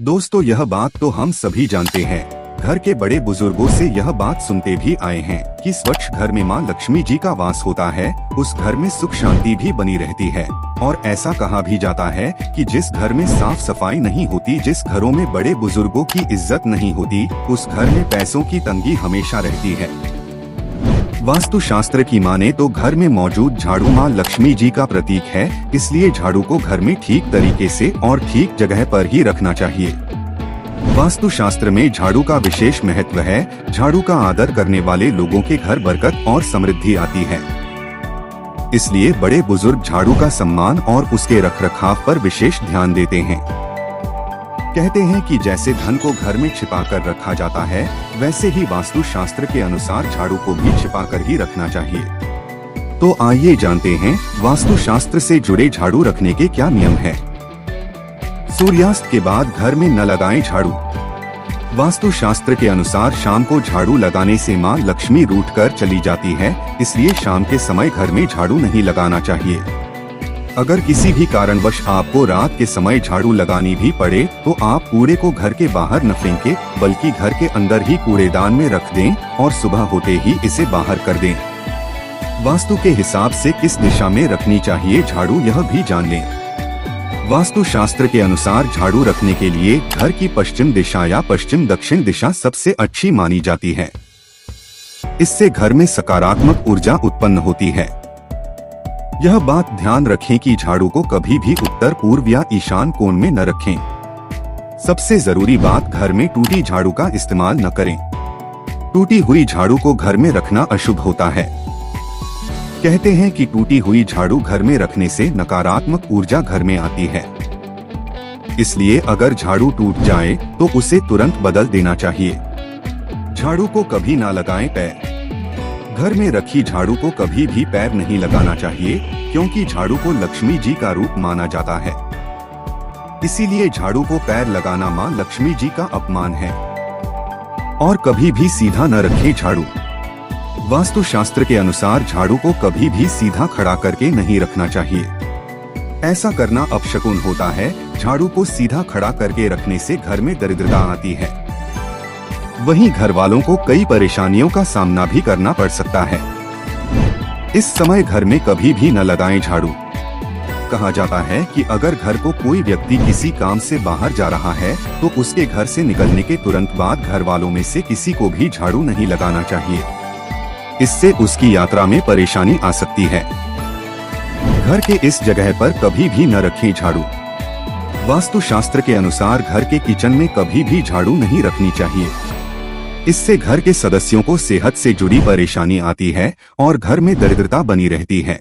दोस्तों, यह बात तो हम सभी जानते हैं। घर के बड़े बुजुर्गों से यह बात सुनते भी आए हैं कि स्वच्छ घर में मां लक्ष्मी जी का वास होता है, उस घर में सुख शांति भी बनी रहती है। और ऐसा कहा भी जाता है कि जिस घर में साफ सफाई नहीं होती, जिस घरों में बड़े बुजुर्गों की इज्जत नहीं होती, उस घर में पैसों की तंगी हमेशा रहती है। वास्तु शास्त्र की माने तो घर में मौजूद झाड़ू मां लक्ष्मी जी का प्रतीक है, इसलिए झाड़ू को घर में ठीक तरीके से और ठीक जगह पर ही रखना चाहिए। वास्तु शास्त्र में झाड़ू का विशेष महत्व है। झाड़ू का आदर करने वाले लोगों के घर बरकत और समृद्धि आती है। इसलिए बड़े बुजुर्ग झाड़ू का सम्मान और उसके रखरखाव पर विशेष ध्यान देते हैं। कहते हैं कि जैसे धन को घर में छिपा कर रखा जाता है, वैसे ही वास्तु शास्त्र के अनुसार झाड़ू को भी छिपा कर ही रखना चाहिए। तो आइए जानते हैं वास्तु शास्त्र से जुड़े झाड़ू रखने के क्या नियम हैं। सूर्यास्त के बाद घर में न लगाएं झाड़ू। वास्तु शास्त्र के अनुसार शाम को झाड़ू लगाने से मां लक्ष्मी रूठ कर चली जाती है, इसलिए शाम के समय घर में झाड़ू नहीं लगाना चाहिए। अगर किसी भी कारणवश आपको रात के समय झाड़ू लगानी भी पड़े, तो आप कूड़े को घर के बाहर न फेंके, बल्कि घर के अंदर ही कूड़ेदान में रख दें और सुबह होते ही इसे बाहर कर दें। वास्तु के हिसाब से किस दिशा में रखनी चाहिए झाड़ू, यह भी जान लें। वास्तु शास्त्र के अनुसार झाड़ू रखने के लिए घर की पश्चिम दिशा या पश्चिम दक्षिण दिशा सबसे अच्छी मानी जाती है। इससे घर में सकारात्मक ऊर्जा उत्पन्न होती है। यह बात ध्यान रखें कि झाड़ू को कभी भी उत्तर पूर्व या ईशान कोण में न रखें। सबसे जरूरी बात, घर में टूटी झाड़ू का इस्तेमाल न करें। टूटी हुई झाड़ू को घर में रखना अशुभ होता है। कहते हैं कि टूटी हुई झाड़ू घर में रखने से नकारात्मक ऊर्जा घर में आती है। इसलिए अगर झाड़ू टूट जाए तो उसे तुरंत बदल देना चाहिए। झाड़ू को कभी ना लगाएं पैर। घर में रखी झाड़ू को कभी भी पैर नहीं लगाना चाहिए, क्योंकि झाड़ू को लक्ष्मी जी का रूप माना जाता है। इसीलिए झाड़ू को पैर लगाना मां लक्ष्मी जी का अपमान है। और कभी भी सीधा न रखें झाड़ू। वास्तु शास्त्र के अनुसार झाड़ू को कभी भी सीधा खड़ा करके नहीं रखना चाहिए। ऐसा करना अपशकुन होता है। झाड़ू को सीधा खड़ा करके रखने से घर में दरिद्रता आती है। वहीं घर वालों को कई परेशानियों का सामना भी करना पड़ सकता है। इस समय घर में कभी भी न लगाएं झाड़ू। कहा जाता है कि अगर घर को कोई व्यक्ति किसी काम से बाहर जा रहा है, तो उसके घर से निकलने के तुरंत बाद घर वालों में से किसी को भी झाड़ू नहीं लगाना चाहिए। इससे उसकी यात्रा में परेशानी आ सकती है। घर के इस जगह पर कभी भी न रखें झाड़ू। वास्तु शास्त्र के अनुसार घर के किचन में कभी भी झाड़ू नहीं रखनी चाहिए। इससे घर के सदस्यों को सेहत से जुड़ी परेशानी आती है और घर में दरिद्रता बनी रहती है।